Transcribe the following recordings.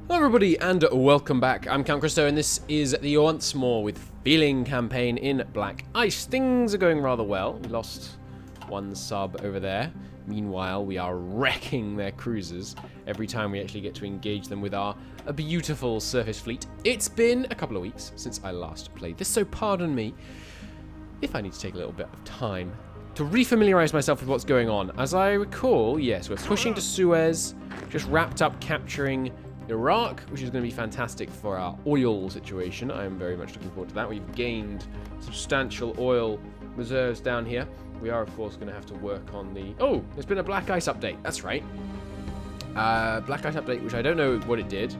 Hello everybody and welcome back. I'm Count Christo and this is the Once More with Feeling campaign in Black Ice. Things are going rather well. We lost one sub over there. Meanwhile, we are wrecking their cruisers every time we actually get to engage them with our beautiful surface fleet. It's been a couple of weeks since I last played this, so pardon me if I need to take a little bit of time to refamiliarize myself with what's going on. As I recall, yes, we're pushing to Suez, just wrapped up capturing Iraq, which is going to be fantastic for our oil situation. I am very much looking forward to that. We've gained substantial oil reserves down here. We are, of course, going to have to work on the... Oh, there's been a Black Ice update. That's right. Black Ice update, which I don't know what it did,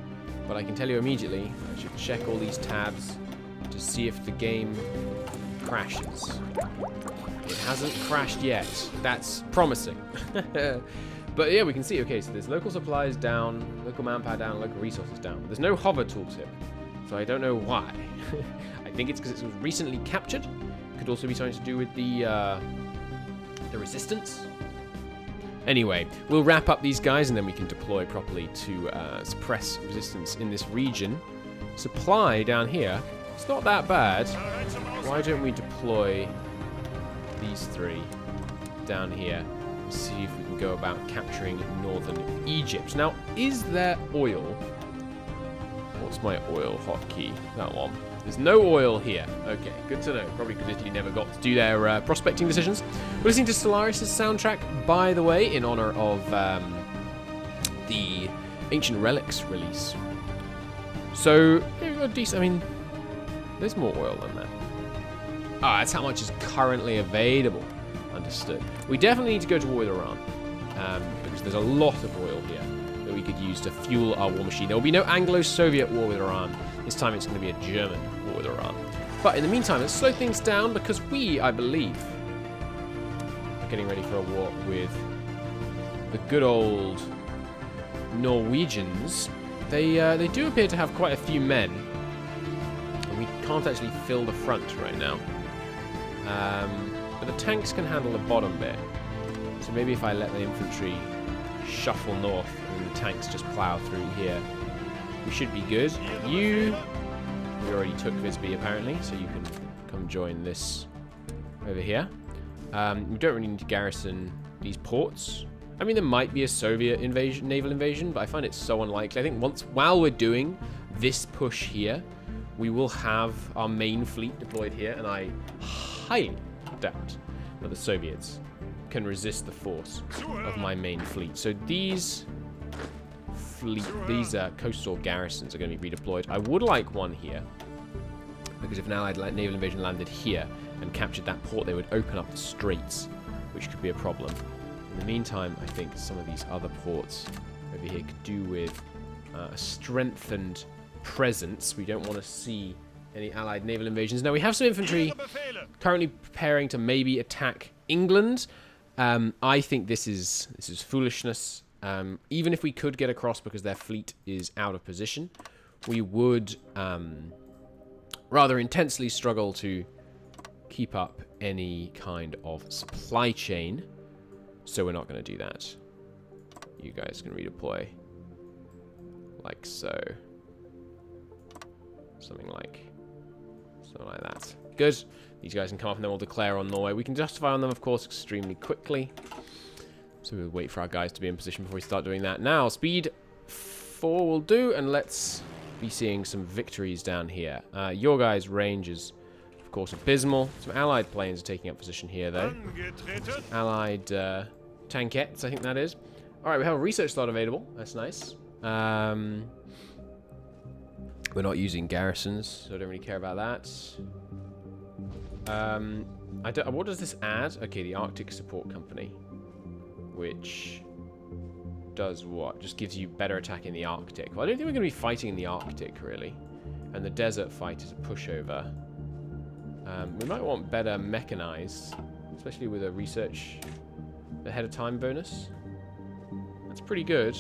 but I can tell you immediately. I should check all these tabs to see if the game crashes. It hasn't crashed yet. That's promising. But yeah, we can see, okay, so there's local supplies down, local manpower down, local resources down. But there's no hover tooltip, so I don't know why. I think it's because it was recently captured. Could also be something to do with the resistance. Anyway, we'll wrap up these guys and then we can deploy properly to suppress resistance in this region. Supply down here, it's not that bad. Why don't we deploy these three down here? See if we can go about capturing northern Egypt. Now, is there oil? What's my oil hotkey? That one. There's no oil here. Okay, good to know. Probably because Italy never got to do their prospecting decisions. We're listening to Solaris' soundtrack, by the way, in honor of the Ancient Relics release. So, yeah, decent. I mean, there's more oil than that. Ah, that's how much is currently available. Understood. We definitely need to go to war with Iran, because there's a lot of oil here that we could use to fuel our war machine. There will be no Anglo-Soviet war with Iran. This time it's going to be a German war with Iran. But in the meantime, let's slow things down because we, I believe, are getting ready for a war with the good old Norwegians. They do appear to have quite a few men, and we can't actually fill the front right now. But the tanks can handle the bottom bit. So maybe if I let the infantry shuffle north and the tanks just plow through here, we should be good. We already took Visby apparently, so you can come join this over here. We don't really need to garrison these ports. I mean, there might be a Soviet invasion, naval invasion, but I find it so unlikely. I think while we're doing this push here, we will have our main fleet deployed here, and I highly doubt that the Soviets can resist the force of my main fleet. So these coastal garrisons are going to be redeployed. I would like one here, because if an Allied naval invasion landed here and captured that port, they would open up the straits, which could be a problem. In the meantime, I think some of these other ports over here could do with a strengthened presence. We don't want to see any Allied naval invasions. Now, we have some infantry currently preparing to maybe attack England. I think this is foolishness. Even if we could get across because their fleet is out of position, we would rather intensely struggle to keep up any kind of supply chain. So we're not going to do that. You guys can redeploy like so. Something like that. Good. These guys can come up and then we'll declare on Norway. We can justify on them, of course, extremely quickly. So we'll wait for our guys to be in position before we start doing that. Now, speed 4 will do, and let's be seeing some victories down here. Your guys' range is, of course, abysmal. Some Allied planes are taking up position here, though. Some Allied tankettes, I think that is. All right, we have a research slot available. That's nice. We're not using garrisons, so I don't really care about that. What does this add? Okay, the Arctic Support Company. Which does what? Just gives you better attack in the Arctic. Well, I don't think we're going to be fighting in the Arctic, really. And the desert fight is a pushover. We might want better mechanized, especially with a research ahead of time bonus. That's pretty good.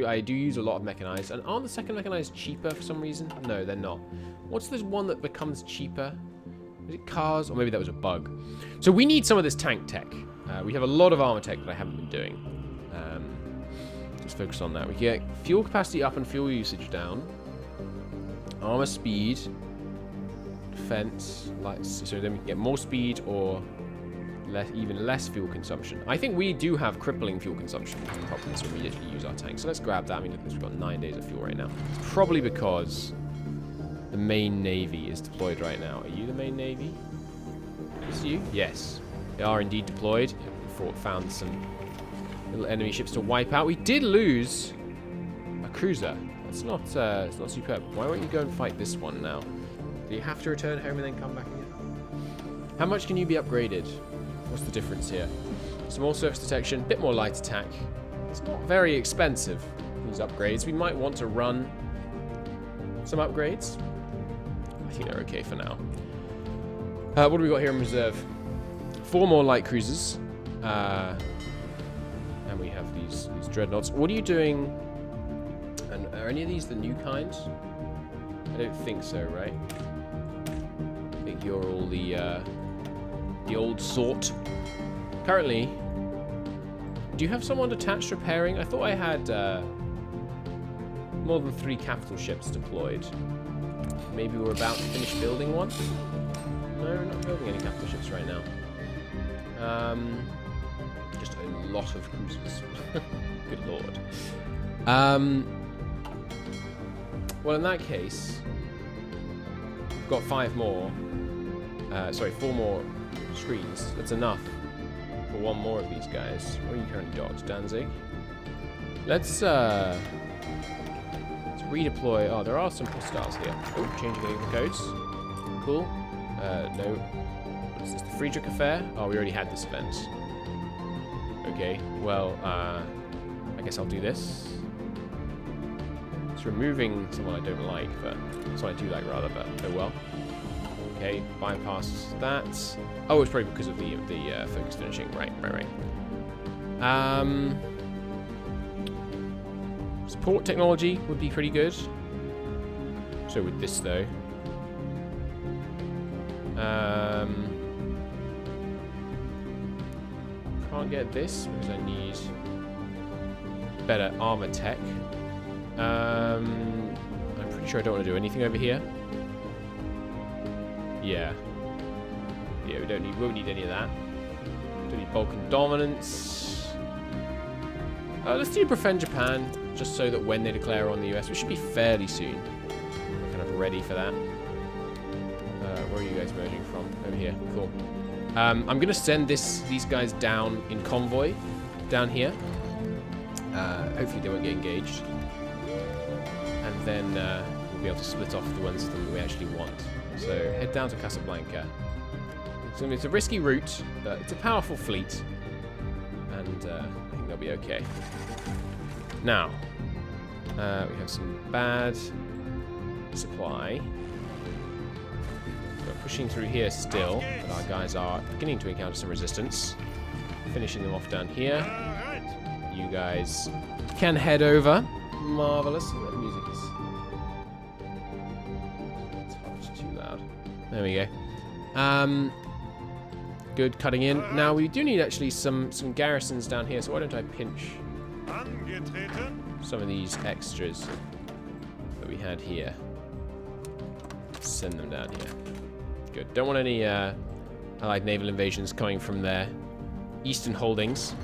I do use a lot of mechanized. And aren't the second mechanized cheaper for some reason? No, they're not. What's this one that becomes cheaper? Is it cars? Or maybe that was a bug. So we need some of this tank tech. We have a lot of armor tech that I haven't been doing. Let's focus on that. We get fuel capacity up and fuel usage down. Armor speed. Defense. Lights. So then we can get more speed or even less fuel consumption. I think we do have crippling fuel consumption problems when we actually use our tank. So let's grab that. I mean, we've got 9 days of fuel right now. It's probably because the main navy is deployed right now. Are you the main navy? Is you? Yes. They are indeed deployed. We found some little enemy ships to wipe out. We did lose a cruiser. It's not superb. Why won't you go and fight this one now? Do you have to return home and then come back again? How much can you be upgraded? What's the difference here? Small surface detection, bit more light attack. It's not very expensive, these upgrades. We might want to run some upgrades. I think they're okay for now. What do we got here in reserve? 4 more light cruisers. And we have these dreadnoughts. What are you doing? And are any of these the new kind? I don't think so, right? I think you're all the old sort. Currently, do you have someone attached repairing? I thought I had more than 3 capital ships deployed. Maybe we're about to finish building one? No, we're not building any capital ships right now. Just a lot of cruisers. Good lord. Well, in that case, we've got 5 more. Sorry, 4 more screens. That's enough for 1 more of these guys. Where are you currently docked? Danzig? Let's redeploy. Oh, there are some hostiles here. Oh, changing the codes. Cool. No. What is this? The Friedrich affair? Oh, we already had this event. Okay. Well, I guess I'll do this. It's removing someone I don't like, but someone I do like rather. But oh well. Okay, bypass that. Oh, it's probably because of the focus finishing. Right. Support technology would be pretty good. So with this though. Can't get this because I need better armor tech. I'm pretty sure I don't want to do anything over here. Yeah, we won't need any of that. Don't need Balkan dominance. Let's do Defend Japan, just so that when they declare on the US, which should be fairly soon, we're kind of ready for that. Where are you guys merging from? Over here. Cool. I'm going to send these guys down in convoy, down here. Hopefully they won't get engaged. And then we'll be able to split off the ones that we actually want. So head down to Casablanca. It's a risky route, but it's a powerful fleet. And I think they'll be okay. Now, we have some bad supply. We're pushing through here still, but our guys are beginning to encounter some resistance. Finishing them off down here. You guys can head over. Marvelous. Where the music is. It's too loud. There we go. Good, cutting in. Now we do need actually some garrisons down here, so why don't I pinch some of these extras that we had here. Send them down here. Good. Don't want any allied naval invasions coming from their eastern holdings.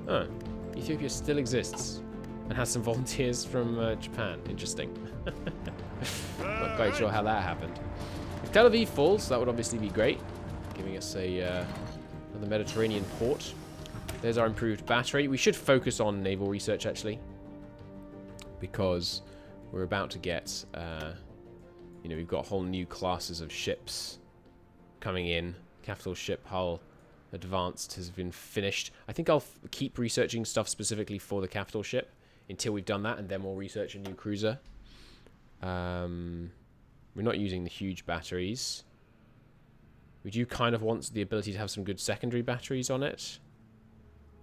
Oh, Ethiopia still exists and has some volunteers from Japan. Interesting. Not quite sure how that happened. If Tel Aviv falls, that would obviously be great, giving us another Mediterranean port. There's our improved battery. We should focus on naval research, actually, because we're about to get, we've got whole new classes of ships coming in. Capital ship hull advanced has been finished. I think I'll keep researching stuff specifically for the capital ship until we've done that, and then we'll research a new cruiser. We're not using the huge batteries. We do kind of want the ability to have some good secondary batteries on it.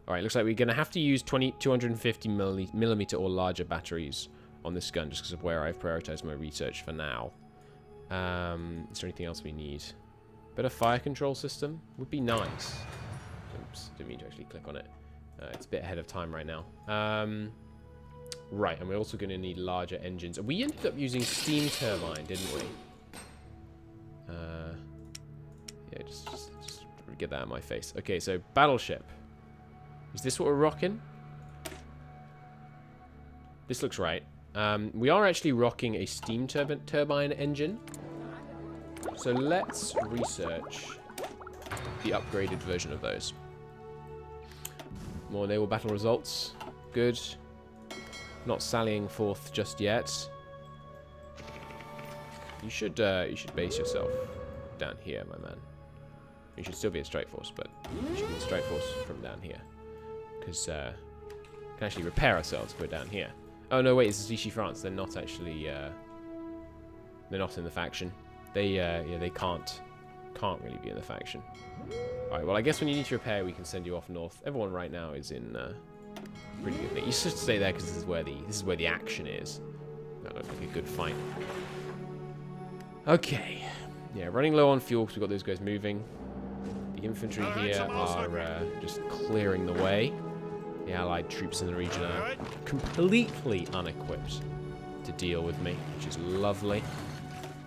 Alright, looks like we're going to have to use 250 millimeter or larger batteries on this gun, just because of where I've prioritized my research for now. Is there anything else we need? Better fire control system would be nice. Oops, didn't mean to actually click on it. It's a bit ahead of time right now. Right, and we're also going to need larger engines. We ended up using steam turbine, didn't we? Yeah, just get that in my face. Okay, so battleship. Is this what we're rocking? This looks right. We are actually rocking a steam turbine engine. So let's research the upgraded version of those. More naval battle results. Good. Not sallying forth just yet. You should base yourself down here, my man. You should still be a strike force, but you should be a strike force from down here. Because we can actually repair ourselves if we're down here. Oh no, wait, this is Vichy France. They're not actually they're not in the faction. They yeah, they can't really be in the faction. Alright, well I guess when you need to repair we can send you off north. Everyone right now is in pretty good nick. You should stay there because this is where the action is. That looks like a good fight. Okay. Yeah, running low on fuel because we've got those guys moving. The infantry here are just clearing the way. The allied troops in the region are completely unequipped to deal with me, which is lovely.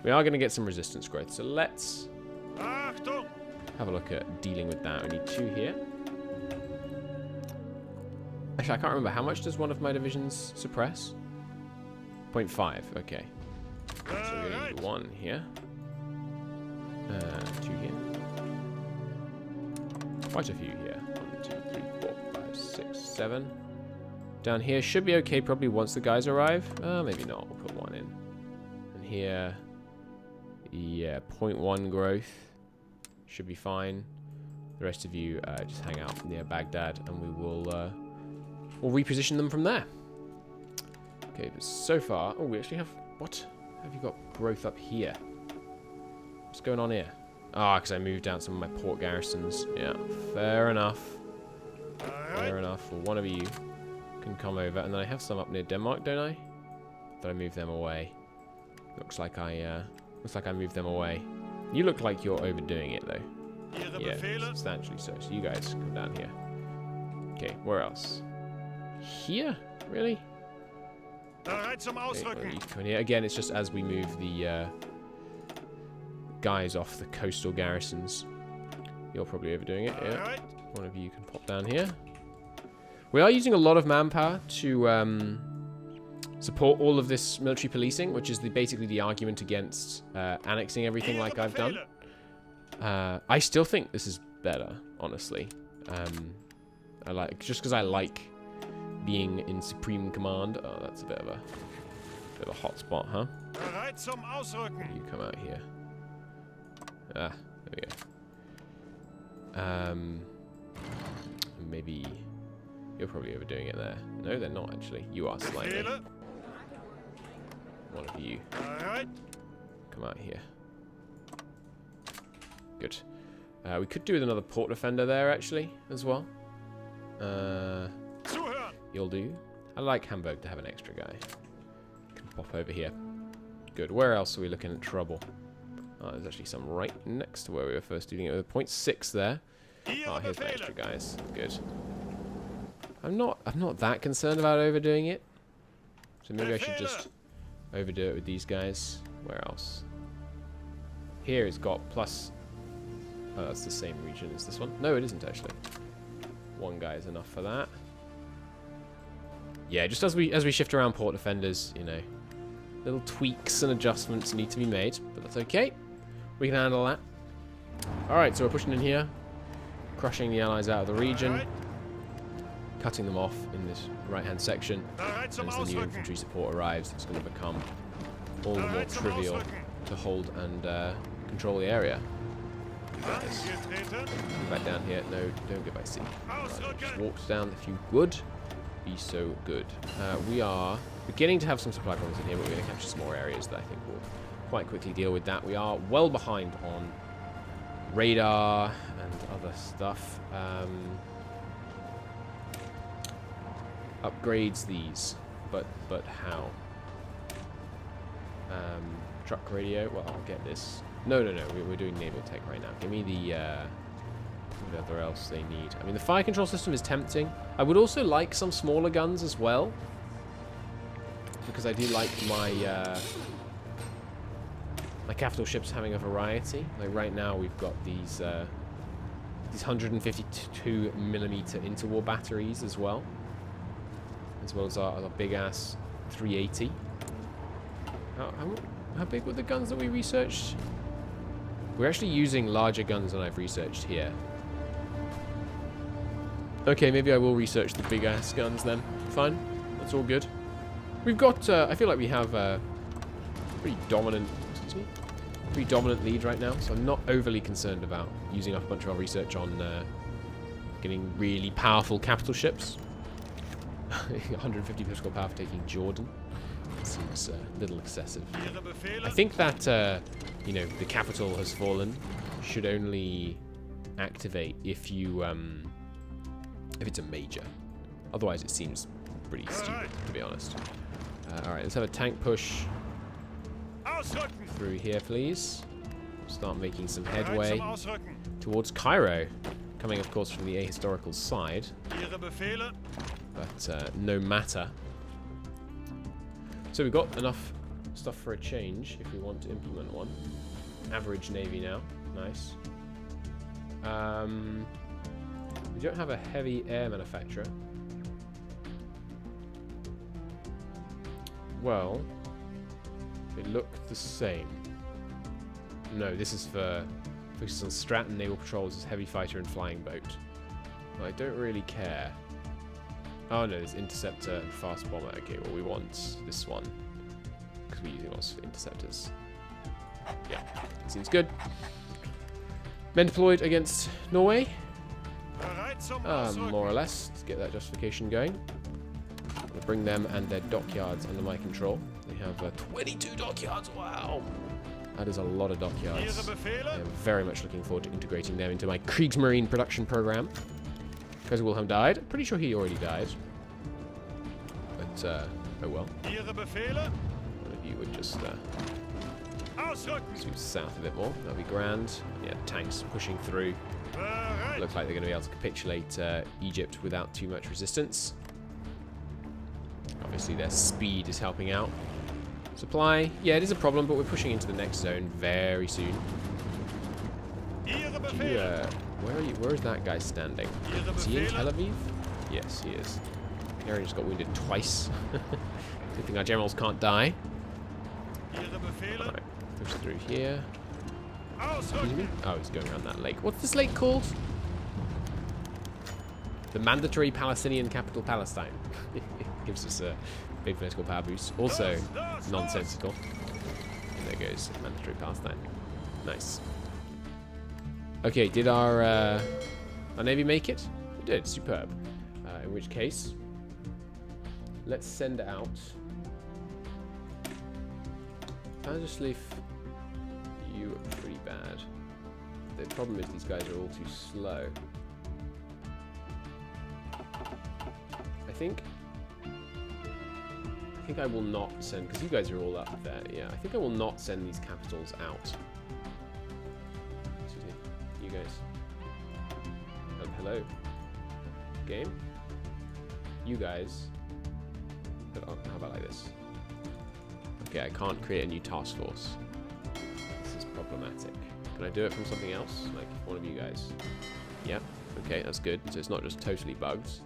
We are going to get some resistance growth, so let's have a look at dealing with that. We need 2 here. Actually, I can't remember. How much does one of my divisions suppress? 0.5, okay. So we're going to need 1 here. 2 here. Quite a few here. 1, 2, 3, 4, 5, 6, 7. Down here should be okay probably once the guys arrive. Maybe not. We'll put 1 in. And here, yeah, 0.1 growth. Should be fine. The rest of you just hang out near Baghdad and we will we'll reposition them from there. Okay, but so far... Oh, we actually have... What? Have you got growth up here? What's going on here? Ah, because I moved down some of my port garrisons. Yeah, fair enough. Fair enough. Well, one of you can come over. And then I have some up near Denmark, don't I? Did I move them away? Looks like I moved them away. You look like you're overdoing it, though. Yeah, substantially so. So you guys come down here. Okay, where else? Here? Really? Okay, again, it's just as we move the guys off the coastal garrisons. You're probably overdoing it, yeah. One of you can pop down here. We are using a lot of manpower to support all of this military policing, which is basically the argument against annexing everything like I've done. I still think this is better, honestly. Just because I like being in supreme command. Oh, that's a bit of a hot spot, huh? You come out here. Ah, there we go. Maybe you're probably overdoing it there. No, they're not actually. You are slightly. One of you. Come out here. Good. We could do with another port defender there actually as well. You'll do. I like Hamburg to have an extra guy. Can pop over here. Good. Where else are we looking at trouble? Oh, there's actually some right next to where we were first dealing with. 0.6 there. Oh, here's my extra guys. Good. I'm not that concerned about overdoing it. So maybe I should just overdo it with these guys. Where else? Here it's got plus... Oh, that's the same region as this one. No, it isn't actually. 1 guy is enough for that. Yeah, just as we shift around port defenders, you know, little tweaks and adjustments need to be made, but that's okay. We can handle that. Alright, so we're pushing in here, crushing the allies out of the region, cutting them off in this right-hand section. And as the new infantry support arrives, it's going to become all the more trivial to hold and control the area. Guys, come back down here. No, don't go by sea. Just walk down if you would. Be so good. We are beginning to have some supply problems in here, but we're going to capture some more areas that I think will quite quickly deal with that. We are well behind on radar and other stuff. Upgrades these, but how? Truck radio. Well, I'll get this. No. We're doing naval tech right now. Give me the whatever else they need. I mean, the fire control system is tempting. I would also like some smaller guns as well, because I do like my my capital ships having a variety. Like right now, we've got these 152mm interwar batteries as well as our big ass 380. How big were the guns that we researched? We're actually using larger guns than I've researched here. Okay, maybe I will research the big ass guns then. Fine, that's all good. We've got, I feel like we have a pretty dominant, pretty dominant lead right now, so I'm not overly concerned about using up a bunch of our research on getting really powerful capital ships. 150 political power for taking Jordan. Seems a little excessive. I think that, you know, the capital has fallen should only activate if you, if it's a major. Otherwise, it seems pretty stupid, to be honest. Alright, let's have a tank push through here, please. Start making some headway towards Cairo. Coming, of course, from the Ahistorical side. But no matter. So we've got enough stuff for a change if we want to implement one. Average navy now. Nice. We don't have a heavy air manufacturer. Well, they look the same. No, this is for focuses on strat and naval patrols as heavy fighter and flying boat. Well, I don't really care. Oh no, there's interceptor and fast bomber. Okay, well we want this one because we're using lots of interceptors. Yeah, seems good. Men deployed against Norway. More or less. Let's get that justification going. I'm gonna bring them and their dockyards under my control. They have 22 dockyards. Wow, that is a lot of dockyards. I'm very much looking forward to integrating them into my Kriegsmarine production program. Kaiser Wilhelm died. Pretty sure he already died. But, oh well. One of you would just sweep south a bit more. That'll be grand. Yeah, tanks pushing through. Looks like they're going to be able to capitulate Egypt without too much resistance. Obviously, their speed is helping out. Supply, yeah, it is a problem, but we're pushing into the next zone very soon. Where are you? Where is that guy standing? Is he in Tel Aviv? Yes, he is. Aaron just got wounded twice. Good thing our generals can't die. Alright, push through here. Excuse me? Oh, he's going around that lake. What's this lake called? The mandatory Palestinian capital, Palestine. Gives us a big political power boost. Also nonsensical. And there goes mandatory Palestine. Nice. Okay, did our navy make it? It did. Superb. In which case, let's send out Vandersleaf. You are pretty bad. The problem is these guys are all too slow. I think I will not send, because you guys are all up there. Yeah, I think I will not send these capitals out. Excuse me, you guys. Oh, hello. Game. You guys. Oh, how about like this? Okay, I can't create a new task force. This is problematic. Can I do it from something else? Like one of you guys? Yeah. Okay, that's good. So it's not just totally bugged.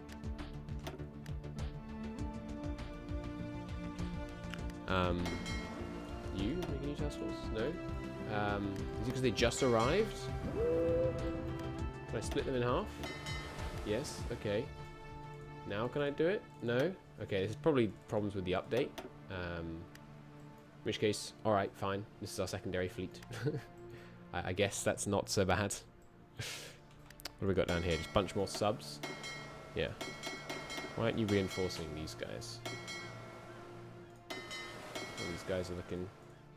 You make a new task force? No. Is it because they just arrived? Can I split them in half? Yes. Okay. Now can I do it? No. Okay. This is probably problems with the update. In which case, all right, fine. This is our secondary fleet. I guess that's not so bad. What have we got down here? Just a bunch more subs. Yeah. Why aren't you reinforcing these guys? Well, these guys are looking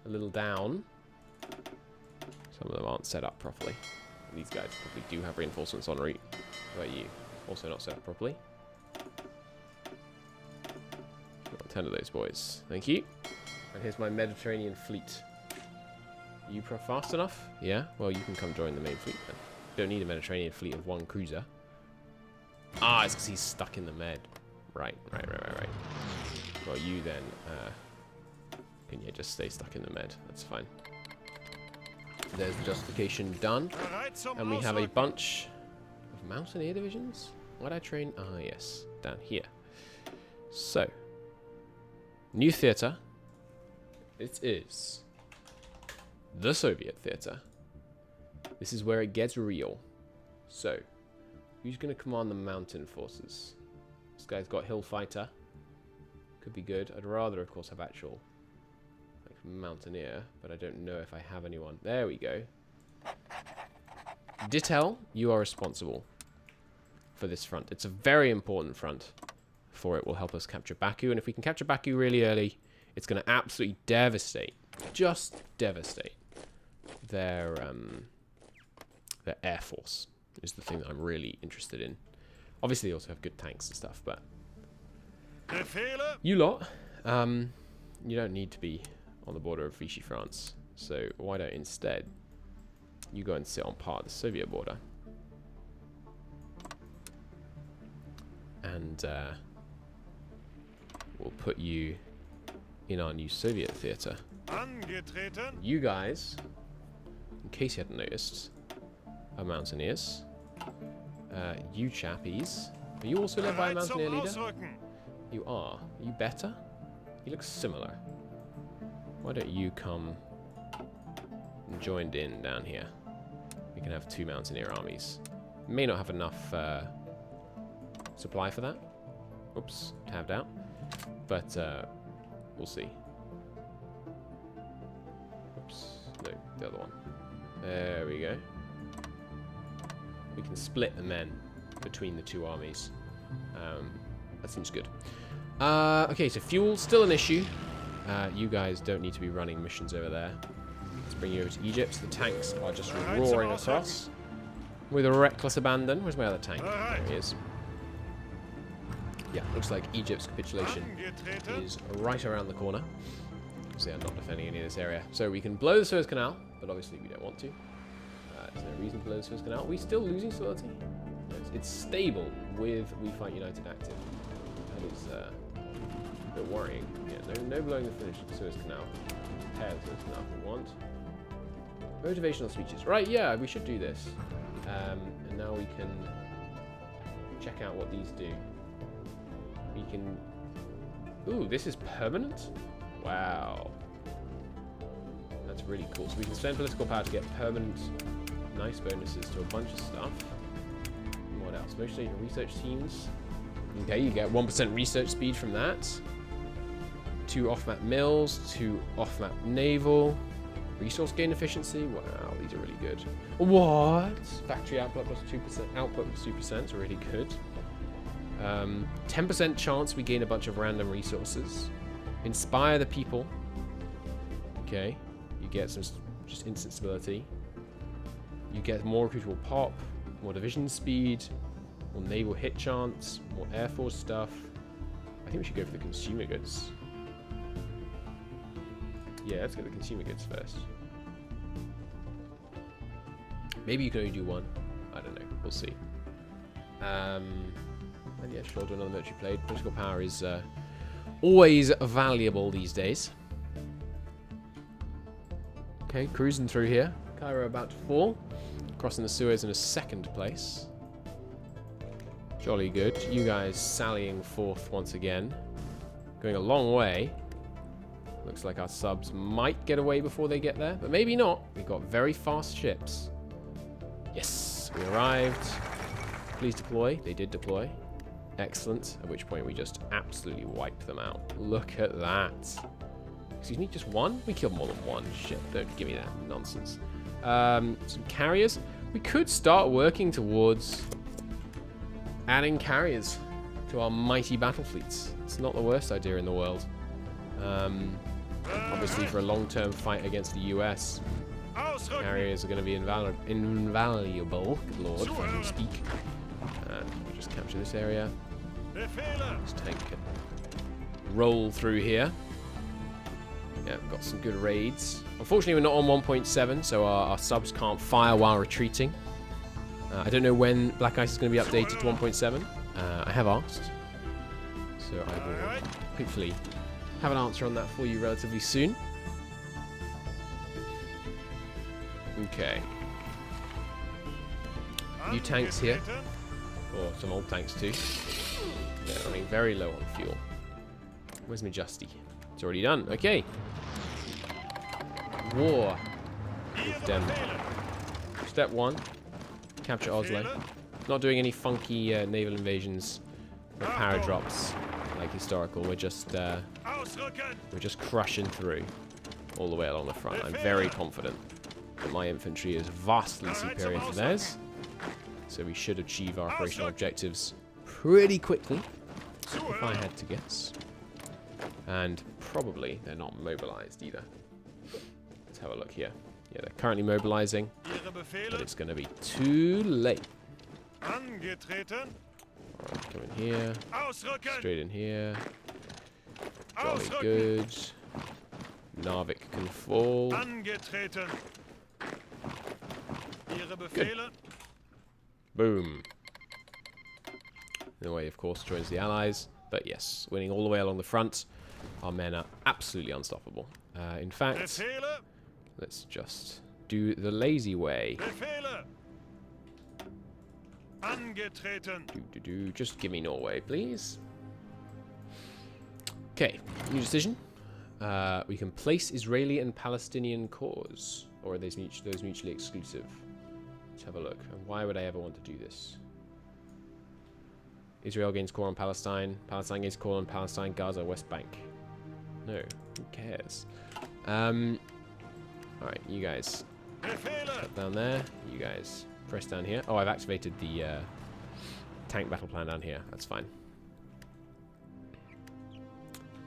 a little down. Some of them aren't set up properly. These guys probably do have reinforcements en route. How about you? Also not set up properly. Got 10 of those boys. Thank you. And here's my Mediterranean fleet. Are you fast enough? Yeah? Well, you can come join the main fleet then. Don't need a Mediterranean fleet of 1 cruiser. Ah, it's because he's stuck in the Med. Right. Well, you then can you just stay stuck in the Med? That's fine. There's the justification done. And we have a bunch of Mountaineer divisions. Why'd I train? Ah, yes. Down here. So, new theatre. It is the Soviet theatre. This is where it gets real. So, who's going to command the mountain forces? This guy's got Hill Fighter. Could be good. I'd rather, of course, have actual Mountaineer, but I don't know if I have anyone. There we go. Dittel, you are responsible for this front. It's a very important front, for it will help us capture Baku, and if we can capture Baku really early, it's going to absolutely devastate, just devastate their air force is the thing that I'm really interested in. Obviously they also have good tanks and stuff, but you lot, you don't need to be on the border of Vichy France, so why don't instead you go and sit on part of the Soviet border, and we'll put you in our new Soviet theatre. You guys, in case you hadn't noticed, are Mountaineers. You chappies, are you also led by a Mountaineer leader? You are. Are you better? You look similar. Why don't you come and join in down here? We can have 2 Mountaineer armies. May not have enough supply for that. Oops, tabbed out. But we'll see. Oops, no, the other one. There we go. We can split the men between the 2 armies. That seems good. Okay, so fuel's still an issue. You guys don't need to be running missions over there. Let's bring you over to Egypt. The tanks are just roaring across with a reckless abandon. Where's my other tank? There he is. Yeah, looks like Egypt's capitulation is right around the corner, because they are not defending any of this area. So we can blow the Suez Canal, but obviously we don't want to. There's no reason to blow the Suez Canal. Are we still losing stability? It's stable with We Fight United active. That is a bit worrying. Yeah, no blowing the Suez Canal. Repair the Suez Canal if we want. Motivational speeches. Right, yeah, we should do this. And now we can check out what these do. We can... Ooh, this is permanent? Wow. That's really cool. So we can spend political power to get permanent nice bonuses to a bunch of stuff. And what else? Mostly research teams. Okay, you get 1% research speed from that. 2 off-map mills, 2 off-map naval. Resource gain efficiency. Wow, these are really good. What? Factory output plus 2%. Output plus 2%. Really good. 10% chance we gain a bunch of random resources. Inspire the people. Okay. You get some just instant stability. You get more recruitable pop, more division speed, more naval hit chance, more air force stuff. I think we should go for the consumer goods. Yeah, let's get the consumer goods first. Maybe you can only do 1. I don't know. We'll see. And yeah, sure, do another military plate. Political power is always valuable these days. Okay, cruising through here. Cairo about to fall. Crossing the Suez in a 2nd place. Jolly good. You guys sallying forth once again. Going a long way. Looks like our subs might get away before they get there, but maybe not. We've got very fast ships. Yes, we arrived. Please deploy. They did deploy. Excellent. At which point we just absolutely wiped them out. Look at that. Excuse me, just 1? We killed more than 1. Shit, don't give me that nonsense. Some carriers. We could start working towards adding carriers to our mighty battle fleets. It's not the worst idea in the world. Obviously, for a long-term fight against the US, carriers are going to be invaluable. Good lord, if I can speak. We'll just capture this area. This tank can roll through here. Yeah, we've got some good raids. Unfortunately, we're not on 1.7, so our subs can't fire while retreating. I don't know when Black Ice is going to be updated to 1.7. I have asked. So I will hopefully have an answer on that for you relatively soon. Okay. New tanks here. Or some old tanks too. They're running very low on fuel. Where's my Justy? It's already done. Okay. War with them. Step 1. Capture Oslo. Not doing any funky naval invasions or paradrops like Historical. We're just crushing through all the way along the front. I'm very confident that my infantry is vastly superior to theirs. So we should achieve our operational objectives pretty quickly, if I had to guess. And probably they're not mobilized either. Let's have a look here. Yeah, they're currently mobilizing, but it's going to be too late. Alright, come in here. Straight in here. Jolly good. Narvik can fall. Good. Boom. In a way, of course, joins the Allies. But yes, winning all the way along the front. Our men are absolutely unstoppable. In fact, let's just do the lazy way. Just give me Norway, please. Okay, new decision. We can place Israeli and Palestinian cores. Or are those mutually exclusive? Let's have a look. And why would I ever want to do this? Israel gains core on Palestine. Palestine gains core on Palestine, Gaza, West Bank. No, who cares? Alright, you guys. Cut down there. You guys press down here. Oh, I've activated the tank battle plan down here. That's fine.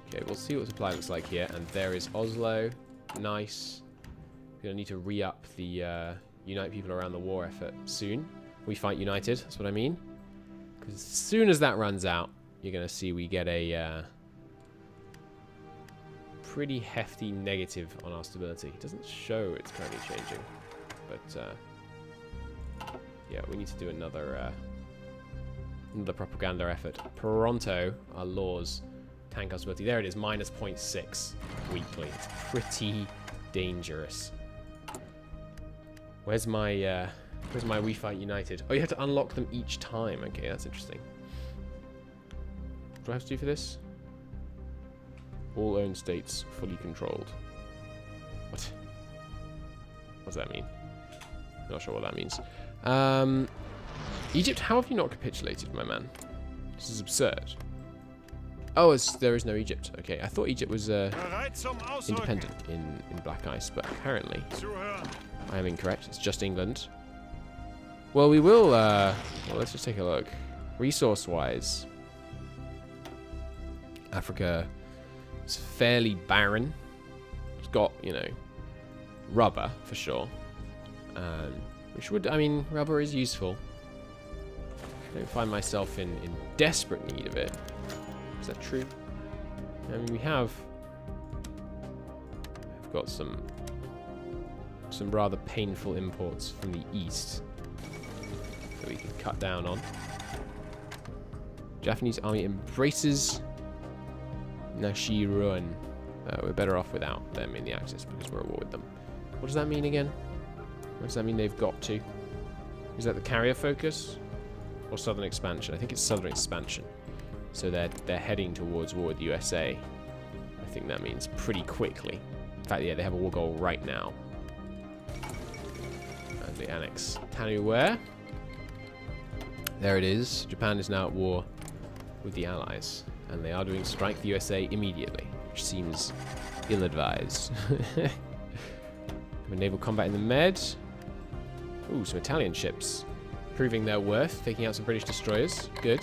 Okay, we'll see what supply looks like here. And there is Oslo. Nice. We're going to need to re-up the unite people around the war effort soon. We fight united, that's what I mean. Because as soon as that runs out, you're going to see we get a pretty hefty negative on our stability. It doesn't show it's currently changing. But, yeah, we need to do another propaganda effort. Pronto, our laws, tank our stability. There it is, minus 0.6 weekly. It's pretty dangerous. Where's my We Fight United? Oh, you have to unlock them each time. Okay, that's interesting. What do I have to do for this? All owned states fully controlled. What? What does that mean? Not sure what that means. Egypt, how have you not capitulated, my man? This is absurd. Oh, there is no Egypt. Okay, I thought Egypt was independent in Black Ice, but apparently I am incorrect. It's just England. Well, we will... well, let's just take a look. Resource-wise, Africa is fairly barren. It's got, you know, rubber, for sure. Which would... I mean, rubber is useful. I don't find myself in desperate need of it. Is that true? I mean, we've got some rather painful imports from the east that we can cut down on. Japanese army embraces Nashiruan. We're better off without them in the Axis because we're at war with them. What does that mean again? What does that mean they've got to? Is that the carrier focus or southern expansion? I think it's southern expansion. So they're heading towards war with the USA. I think that means pretty quickly. In fact, yeah, they have a war goal right now. And they annex Tanuware. There it is. Japan is now at war with the Allies. And they are doing strike the USA immediately, which seems ill-advised. Naval combat in the Med. Ooh, some Italian ships. Proving their worth, taking out some British destroyers. Good.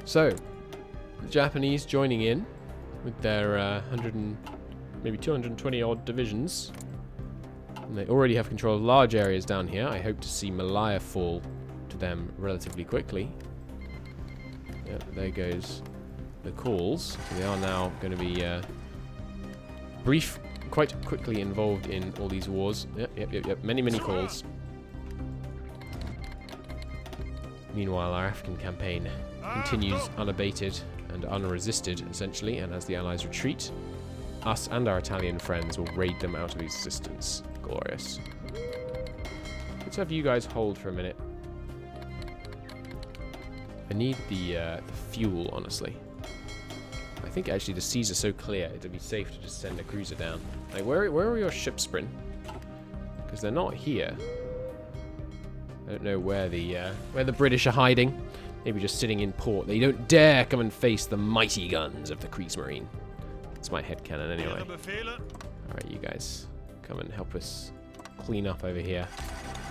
So, the Japanese joining in with their 100 and maybe 220 odd divisions. And they already have control of large areas down here. I hope to see Malaya fall to them relatively quickly. Yep, there goes the calls. So they are now going to be quite quickly involved in all these wars. Yep. Many calls. Meanwhile, our African campaign continues unabated and unresisted, essentially, and as the Allies retreat, us and our Italian friends will raid them out of existence. Glorious. Let's have you guys hold for a minute. I need the fuel, honestly. I think actually the seas are so clear, it'd be safe to just send a cruiser down. Like, where are your ships, Bryn? Because they're not here. I don't know where the British are hiding. Maybe just sitting in port. They don't dare come and face the mighty guns of the Kriegsmarine. That's my headcanon anyway. Alright, you guys. Come and help us clean up over here.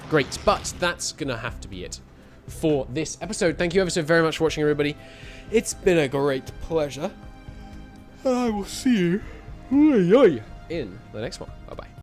Great, but that's gonna have to be it for this episode. Thank you ever so very much for watching, everybody. It's been a great pleasure. And I will see you in the next one. Bye-bye.